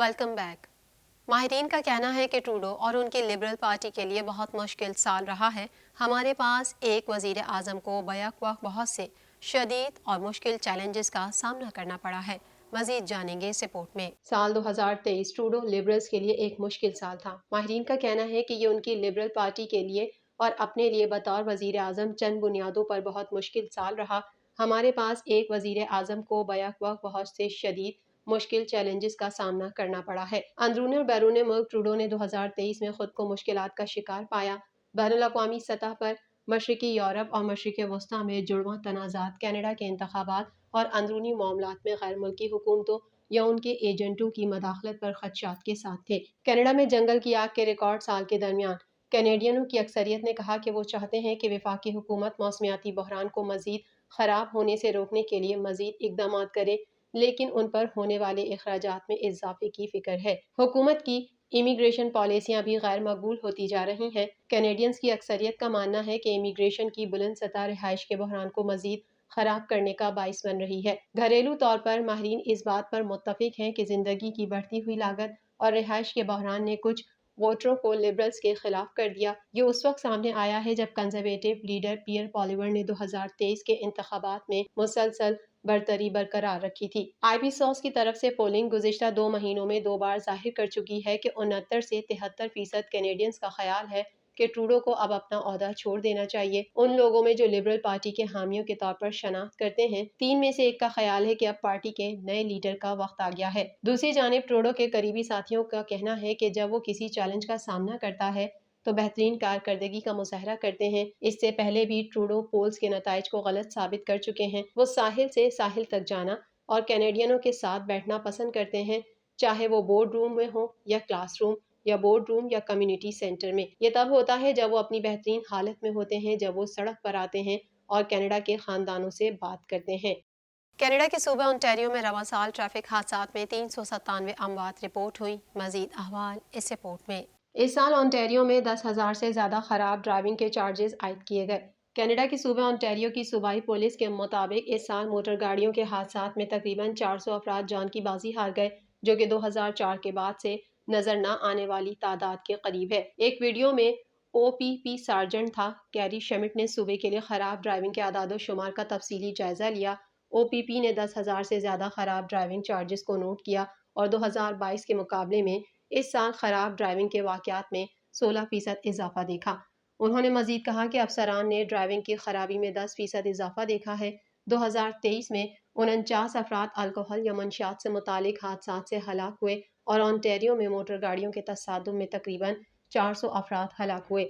Welcome back. ماہرین کا کہنا ہے کہ ٹروڈو اور ان کی لبرل پارٹی کے لیے بہت مشکل سال رہا ہے۔ ہمارے پاس ایک وزیر اعظم کو بیک وقت بہت سے شدید اور مشکل چیلنجز کا سامنا کرنا پڑا ہے۔ مزید جانیں گے اس رپورٹ میں۔ سال 2023 ٹروڈو لبرلز کے لیے ایک مشکل سال تھا۔ ماہرین کا کہنا ہے کہ یہ ان کی لبرل پارٹی کے لیے اور اپنے لیے بطور وزیر اعظم چند بنیادوں پر بہت مشکل سال رہا۔ ہمارے پاس ایک وزیر اعظم کو بیک وقت بہت سے شدید مشکل چیلنجز کا سامنا کرنا پڑا ہے۔ اندرون اور بیرون ملک ٹروڈو نے 2023 میں خود کو مشکلات کا شکار پایا۔ بین الاقوامی سطح پر مشرقی یورپ اور مشرق وسطیٰ میں جڑواں تنازعات، کینیڈا کے انتخابات اور اندرونی معاملات میں غیر ملکی حکومتوں یا ان کے ایجنٹوں کی مداخلت پر خدشات کے ساتھ تھے۔ کینیڈا میں جنگل کی آگ کے ریکارڈ سال کے درمیان کینیڈینوں کی اکثریت نے کہا کہ وہ چاہتے ہیں کہ وفاقی حکومت موسمیاتی بحران کو مزید خراب ہونے سے روکنے کے لیے مزید اقدامات کرے، لیکن ان پر ہونے والے اخراجات میں اضافے کی فکر ہے۔ حکومت کی امیگریشن پالیسیاں بھی غیر مقبول ہوتی جا رہی ہیں۔ کینیڈینز کی اکثریت کا ماننا ہے کہ امیگریشن کی بلند سطح رہائش کے بحران کو مزید خراب کرنے کا باعث بن رہی ہے۔ گھریلو طور پر ماہرین اس بات پر متفق ہیں کہ زندگی کی بڑھتی ہوئی لاگت اور رہائش کے بحران نے کچھ ووٹروں کو لبرلز کے خلاف کر دیا۔ یہ اس وقت سامنے آیا ہے جب کنزرویٹو لیڈر پیئر پالیور نے 2023 کے انتخابات میں مسلسل برتری برقرار رکھی تھی۔ آئی پی سوس کی طرف سے پولنگ گزشتہ 2 مہینوں میں 2 بار ظاہر کر چکی ہے کہ 69 سے 73% کینیڈینز کا خیال ہے کہ ٹروڈو کو اب اپنا عہدہ چھوڑ دینا چاہیے۔ ان لوگوں میں جو لبرل پارٹی کے حامیوں کے طور پر شناخت کرتے ہیں، 3 میں سے 1 کا خیال ہے کہ اب پارٹی کے نئے لیڈر کا وقت آ گیا ہے۔ دوسری جانب ٹروڈو کے قریبی ساتھیوں کا کہنا ہے کہ جب وہ کسی چیلنج کا سامنا کرتا ہے تو بہترین کارکردگی کا مظاہرہ کرتے ہیں۔ اس سے پہلے بھی ٹروڈو پولز کے نتائج کو غلط ثابت کر چکے ہیں۔ وہ ساحل سے ساحل تک جانا اور کینیڈینوں کے ساتھ بیٹھنا پسند کرتے ہیں، چاہے وہ بورڈ روم میں ہو یا کلاس روم یا بورڈ روم یا کمیونٹی سینٹر میں۔ یہ تب ہوتا ہے جب وہ اپنی بہترین حالت میں ہوتے ہیں، جب وہ سڑک پر آتے ہیں اور کینیڈا کے خاندانوں سے بات کرتے ہیں۔ کینیڈا کے صوبہ انٹیریو میں رواں سال ٹریفک حادثات میں 397 اموات رپورٹ ہوئی۔ مزید احوال اس رپورٹ میں۔ اس سال انٹیریو میں 10,000 سے زیادہ خراب ڈرائیونگ کے چارجز عائد کیے گئے۔ کینیڈا کے صوبہ انٹیریو کی صوبائی پولیس کے مطابق اس سال موٹر گاڑیوں کے حادثات میں تقریباً 400 افراد جان کی بازی ہار گئے، جو کہ 2004 کے بعد سے نظر نہ آنے والی تعداد کے قریب ہے۔ ایک ویڈیو میں او پی پی سارجنٹ تھا گیری شمٹ نے صوبے کے لیے خراب ڈرائیونگ کے اعداد و شمار کا تفصیلی جائزہ لیا۔ او پی پی نے 10,000 سے زیادہ خراب ڈرائیونگ چارجز کو نوٹ کیا اور 2022 کے مقابلے میں اس سال خراب ڈرائیونگ کے واقعات میں 16% اضافہ دیکھا۔ انہوں نے مزید کہا کہ افسران نے ڈرائیونگ کی خرابی میں 10% اضافہ دیکھا ہے۔ 2023 میں 49 افراد الکوحل یا منشیات سے متعلق حادثات سے ہلاک ہوئے اور انٹیریو میں موٹر گاڑیوں کے تصادم میں تقریباً 400 افراد ہلاک ہوئے۔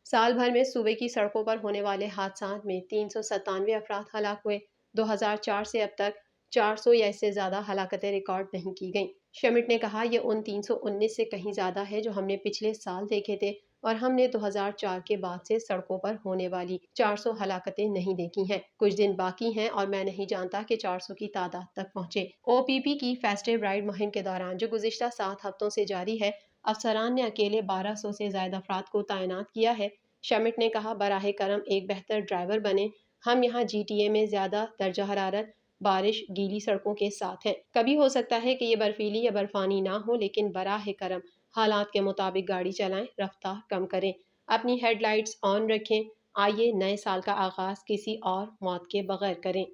سال بھر میں صوبے کی سڑکوں پر ہونے والے حادثات میں 397 افراد ہلاک ہوئے۔ 2004 سے اب تک 400 یا اس سے زیادہ ہلاکتیں ریکارڈ نہیں کی گئیں۔ شمٹ نے کہا یہ ان 319 سے کہیں زیادہ ہے جو ہم نے پچھلے سال دیکھے تھے اور ہم نے 2004 کے بعد سے سڑکوں پر ہونے والی 400 ہلاکتیں نہیں دیکھی ہیں۔ کچھ دن باقی ہیں اور میں نہیں جانتا کہ 400 کی تعداد تک پہنچے۔ او پی پی کی فیسٹیو رائڈ مہم کے دوران جو گزشتہ 7 ہفتوں سے جاری ہے، افسران نے اکیلے 1200 سے زائد افراد کو تعینات کیا ہے۔ شمٹ نے کہا براہ کرم ایک بہتر ڈرائیور بنیں۔ ہم یہاں جی ٹی اے میں زیادہ درجہ حرارت، بارش، گیلی سڑکوں کے ساتھ ہیں۔ کبھی ہو سکتا ہے کہ یہ برفیلی یا برفانی نہ ہو، لیکن براہ کرم حالات کے مطابق گاڑی چلائیں، رفتار کم کریں، اپنی ہیڈ لائٹس آن رکھیں۔ آئیے نئے سال کا آغاز کسی اور موت کے بغیر کریں۔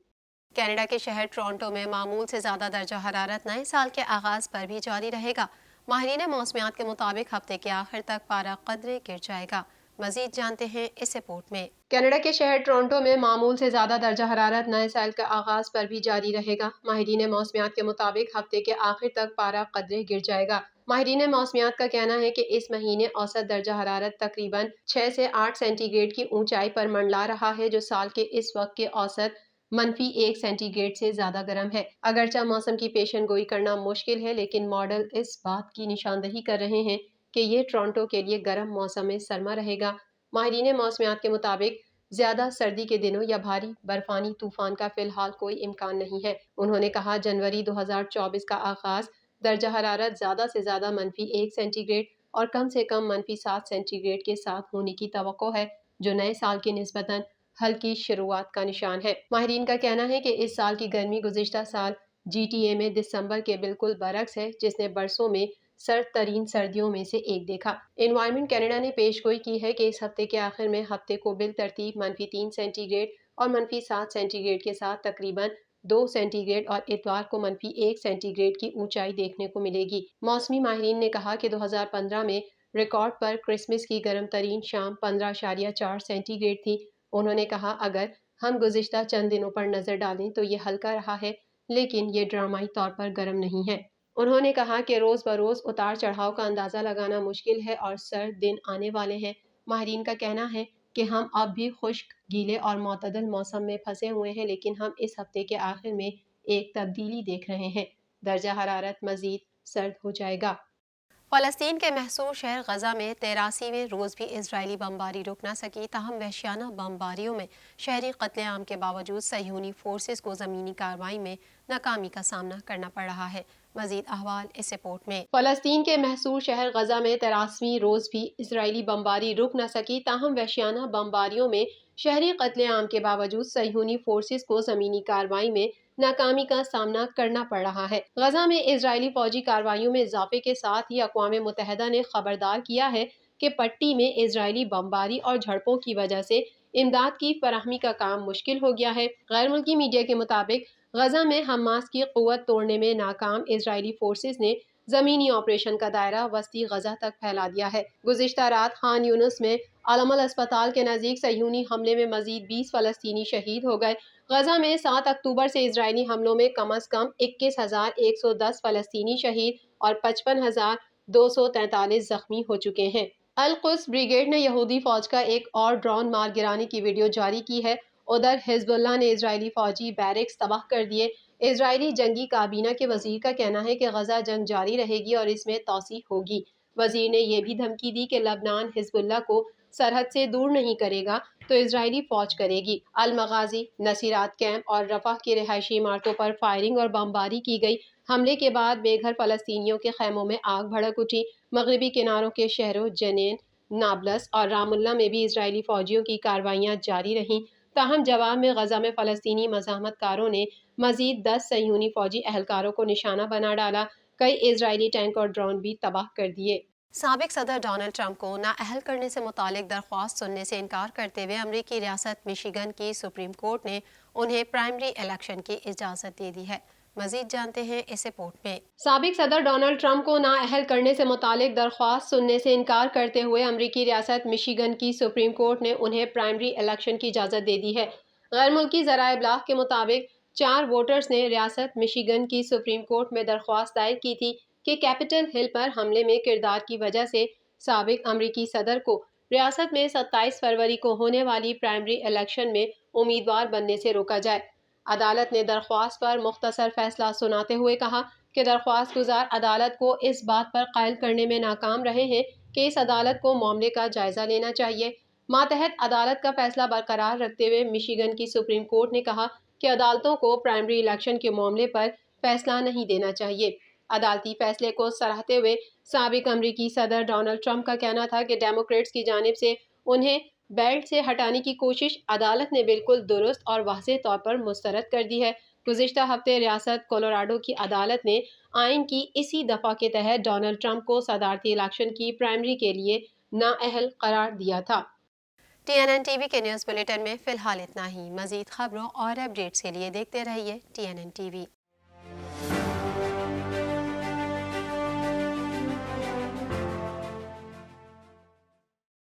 کینیڈا کے شہر ٹورانٹو میں معمول سے زیادہ درجہ حرارت نئے سال کے آغاز پر بھی جاری رہے گا۔ ماہرین موسمیات کے مطابق ہفتے کے آخر تک پارہ قدرے گر جائے گا۔ مزید جانتے ہیں اس رپورٹ میں۔ کینیڈا کے شہر ٹورانٹو میں معمول سے زیادہ درجہ حرارت نئے سال کے آغاز پر بھی جاری رہے گا۔ ماہرین موسمیات کے مطابق ہفتے کے آخر تک پارہ قدرے گر جائے گا۔ ماہرین موسمیات کا کہنا ہے کہ اس مہینے اوسط درجہ حرارت تقریباً 6 سے 8 سینٹی گریڈ کی اونچائی پر منڈلا رہا ہے، جو سال کے اس وقت کے اوسط -1 سینٹی گریڈ سے زیادہ گرم ہے۔ اگرچہ موسم کی پیشن گوئی کرنا مشکل ہے، لیکن ماڈل اس بات کی نشاندہی کر رہے ہیں کہ یہ ٹورانٹو کے لیے گرم موسم سرما رہے گا۔ ماہرین موسمیات کے مطابق زیادہ سردی کے دنوں یا بھاری برفانی طوفان کا فی الحال کوئی امکان نہیں ہے۔ انہوں نے کہا جنوری 2024 کا آغاز درجہ حرارت زیادہ سے زیادہ -1 سینٹی گریڈ اور کم سے کم -7 سینٹی گریڈ کے ساتھ ہونے کی توقع ہے، جو نئے سال کی نسبتاً ہلکی شروعات کا نشان ہے۔ ماہرین کا کہنا ہے کہ اس سال کی گرمی گزشتہ سال GTA میں دسمبر کے بالکل برعکس ہے، جس نے برسوں میں سرد ترین سردیوں میں سے ایک دیکھا۔ انوائرمنٹ کینیڈا نے پیش گوئی کی ہے کہ اس ہفتے کے آخر میں ہفتے کو بالترتیب -3 سینٹی گریڈ اور -7 سینٹی گریڈ کے ساتھ تقریباً 2 سینٹی گریڈ اور اتوار کو -1 سینٹی گریڈ کی اونچائی دیکھنے کو ملے گی۔ موسمی ماہرین نے کہا کہ 2015 میں ریکارڈ پر کرسمس کی گرم ترین شام 15.4 سینٹی گریڈ تھی۔ انہوں نے کہا اگر ہم گزشتہ چند دنوں پر نظر ڈالیں تو یہ ہلکا رہا ہے، لیکن یہ ڈرامائی طور پر گرم نہیں ہے۔ انہوں نے کہا کہ روز بروز اتار چڑھاؤ کا اندازہ لگانا مشکل ہے اور سرد دن آنے والے ہیں۔ ماہرین کا کہنا ہے کہ ہم اب بھی خشک، گیلے اور معتدل موسم میں پھنسے ہوئے ہیں، لیکن ہم اس ہفتے کے آخر میں ایک تبدیلی دیکھ رہے ہیں۔ درجہ حرارت مزید سرد ہو جائے گا۔ فلسطین کے محصور شہر غزہ میں 83ویں روز بھی اسرائیلی بمباری رک نہ سکی، تاہم وحشیانہ بمباریوں میں شہری قتل عام کے باوجود صہیونی فورسز کو زمینی کارروائی میں ناکامی کا سامنا کرنا پڑ رہا ہے۔ مزید احوال اس رپورٹ میں۔ فلسطین کے محصور شہر غزہ میں 83ویں روز بھی اسرائیلی بمباری رک نہ سکی، تاہم وحشیانہ بمباریوں میں شہری قتل عام کے باوجود صہیونی فورسز کو زمینی کارروائی میں ناکامی کا سامنا کرنا پڑ رہا ہے۔ غزہ میں اسرائیلی فوجی کارروائیوں میں اضافے کے ساتھ ہی اقوام متحدہ نے خبردار کیا ہے کہ پٹی میں اسرائیلی بمباری اور جھڑپوں کی وجہ سے امداد کی فراہمی کا کام مشکل ہو گیا ہے۔ غیر ملکی میڈیا کے مطابق غزہ میں حماس کی قوت توڑنے میں ناکام اسرائیلی فورسز نے زمینی آپریشن کا دائرہ وسطی غزہ تک پھیلا دیا ہے۔ گزشتہ رات خان یونس میں العمل اسپتال کے نزدیک صہیونی حملے میں مزید 20 فلسطینی شہید ہو گئے۔ غزہ میں 7 اکتوبر سے اسرائیلی حملوں میں کم از کم 21,110 فلسطینی شہید اور 55,243 زخمی ہو چکے ہیں۔ القدس بریگیڈ نے یہودی فوج کا ایک اور ڈرون مار گرانے کی ویڈیو جاری کی ہے۔ ادھر حزب اللہ نے اسرائیلی فوجی بیرکس تباہ کر دیے۔ اسرائیلی جنگی کابینہ کے وزیر کا کہنا ہے کہ غزہ جنگ جاری رہے گی اور اس میں توسیع ہوگی۔ وزیر نے یہ بھی دھمکی دی کہ لبنان حزب اللہ کو سرحد سے دور نہیں کرے گا تو اسرائیلی فوج کرے گی۔ المغازی، نصیرات کیمپ اور رفح کی رہائشی عمارتوں پر فائرنگ اور بمباری کی گئی۔ حملے کے بعد بے گھر فلسطینیوں کے خیموں میں آگ بھڑک اٹھی۔ مغربی کناروں کے شہروں جنین، نابلس اور رام اللہ میں بھی اسرائیلی فوجیوں کی کارروائیاں جاری رہیں، تاہم جواب میں غزہ میں فلسطینی مزاحمت کاروں نے مزید 10 صہیونی فوجی اہلکاروں کو نشانہ بنا ڈالا۔ کئی اسرائیلی ٹینک اور ڈرون بھی تباہ کر دیے۔ سابق صدر ڈونلڈ ٹرمپ کو نااہل کرنے سے متعلق درخواست سننے سے انکار کرتے ہوئے امریکی ریاست مشیگن کی سپریم کورٹ نے انہیں پرائمری الیکشن کی اجازت دے دی ہے۔ مزید جانتے ہیں اس رپورٹ میں۔ سابق صدر ڈونلڈ ٹرمپ کو نااہل کرنے سے متعلق درخواست سننے سے انکار کرتے ہوئے امریکی ریاست مشیگن کی سپریم کورٹ نے انہیں پرائمری الیکشن کی اجازت دے دی ہے۔ غیر ملکی ذرائع ابلاغ کے مطابق 4 ووٹرز نے ریاست مشیگن کی سپریم کورٹ میں درخواست دائر کی تھی کہ کیپٹل ہل پر حملے میں کردار کی وجہ سے سابق امریکی صدر کو ریاست میں 27 فروری کو ہونے والی پرائمری الیکشن میں امیدوار بننے سے روکا جائے۔ عدالت نے درخواست پر مختصر فیصلہ سناتے ہوئے کہا کہ درخواست گزار عدالت کو اس بات پر قائل کرنے میں ناکام رہے ہیں کہ اس عدالت کو معاملے کا جائزہ لینا چاہیے۔ ماتحت عدالت کا فیصلہ برقرار رکھتے ہوئے مشیگن کی سپریم کورٹ نے کہا کہ عدالتوں کو پرائمری الیکشن کے معاملے پر فیصلہ نہیں دینا چاہیے۔ عدالتی فیصلے کو سراہتے ہوئے سابق امریکی صدر ڈونلڈ ٹرمپ کا کہنا تھا کہ ڈیموکریٹس کی جانب سے انہیں بیلٹ سے ہٹانے کی کوشش عدالت نے بالکل درست اور واضح طور پر مسترد کر دی ہے۔ گزشتہ ہفتے ریاست کولوراڈو کی عدالت نے آئین کی اسی دفعہ کے تحت ڈونلڈ ٹرمپ کو صدارتی الیکشن کی پرائمری کے لیے نااہل قرار دیا تھا۔ TNN ٹی وی کے نیوز بلیٹن میں فی الحال اتنا ہی۔ مزید خبروں اور اپڈیٹس کے لیے دیکھتے رہیے TNN ٹی وی۔